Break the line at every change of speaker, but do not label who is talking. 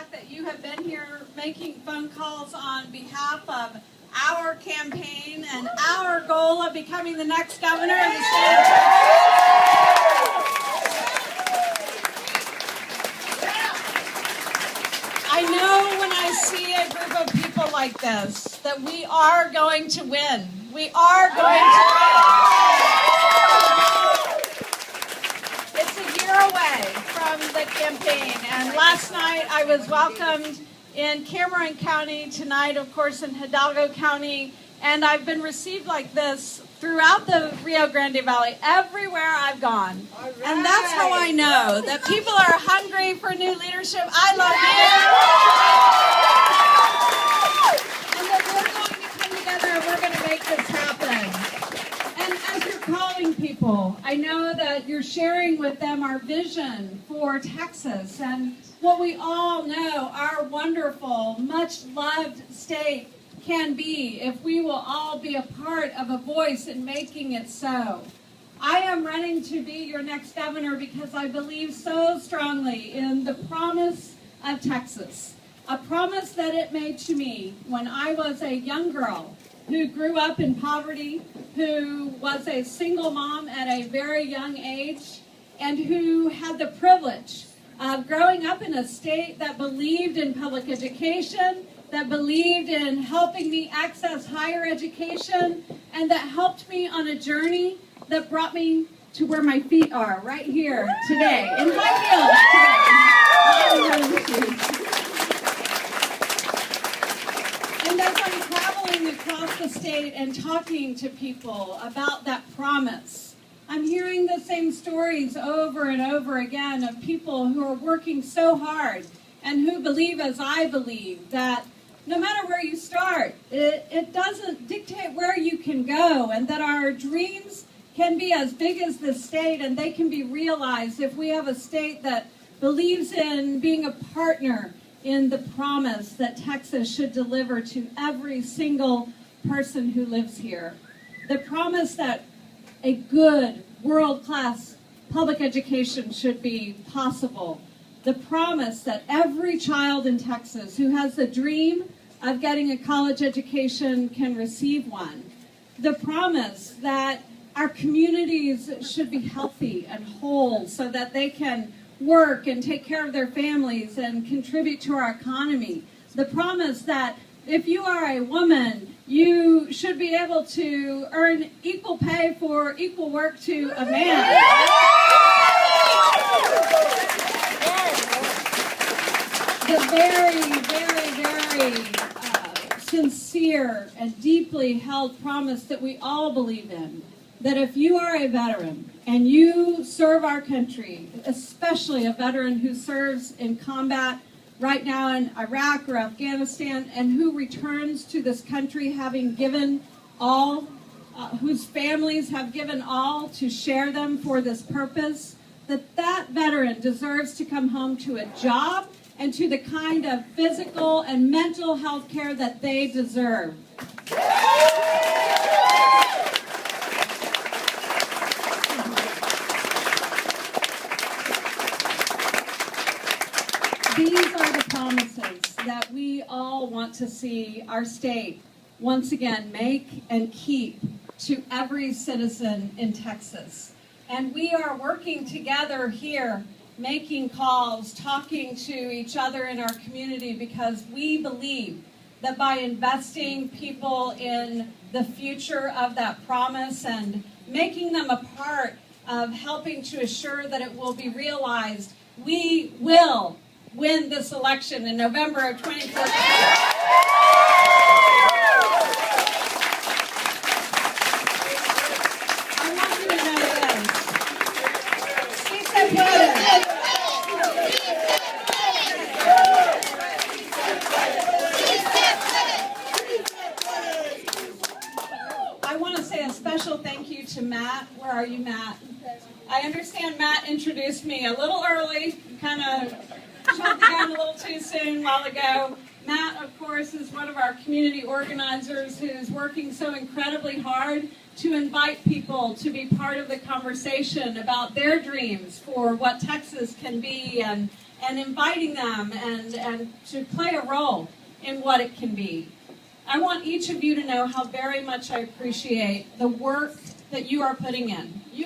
fact that you have been here making phone calls on behalf of our campaign and our goal of becoming the next governor of the state of Texas. I know when I see a group of people like this that we are going to win. We are going to win. It's a year away from the campaign, and last night I was welcomed in Cameron County, tonight of course in Hidalgo County, and I've been received like this throughout the Rio Grande Valley, everywhere I've gone. Right. And that's how I know that people are hungry for new leadership. I love you. And that we're going to come together and we're going to make this happen. And as you're calling people, I know that you're sharing with them our vision for Texas and what we all know our wonderful, much-loved state can be if we will all be a part of a voice in making it so. I am running to be your next governor because I believe so strongly in the promise of Texas, a promise that it made to me when I was a young girl who grew up in poverty, who was a single mom at a very young age, and who had the privilege of growing up in a state that believed in public education, that believed in helping me access higher education, and that helped me on a journey that brought me to where my feet are, right here today, in high heels today. And as I'm traveling across the state and talking to people about that promise, I'm hearing the same stories over and over again of people who are working so hard and who believe, as I believe, that no matter where you start, it doesn't dictate where you can go, and that our dreams can be as big as this state and they can be realized if we have a state that believes in being a partner in the promise that Texas should deliver to every single person who lives here. The promise that a good, world-class public education should be possible. The promise that every child in Texas who has the dream of getting a college education can receive one. The promise that our communities should be healthy and whole so that they can work and take care of their families and contribute to our economy. The promise that if you are a woman, you should be able to earn equal pay for equal work to a man. The very, very, very sincere and deeply held promise that we all believe in, that if you are a veteran and you serve our country, especially a veteran who serves in combat right now in Iraq or Afghanistan, and who returns to this country having given all, whose families have given all to share them for this purpose, that veteran deserves to come home to a job and to the kind of physical and mental health care that they deserve. These are the promises that we all want to see our state once again make and keep to every citizen in Texas. And we are working together here, making calls, talking to each other in our community, because we believe that by investing people in the future of that promise and making them a part of helping to assure that it will be realized, we will win this election in November of 2014. I want you to know this. Sí se puede. I want to say a special thank you to Matt. Where are you, Matt? I understand Matt introduced me a little early, kind of shut the gun a little too soon a while ago. Matt of course, is one of our community organizers who's working so incredibly hard to invite people to be part of the conversation about their dreams for what Texas can be, and inviting them and to play a role in what it can be. I want each of you to know how very much I appreciate the work that you are putting in.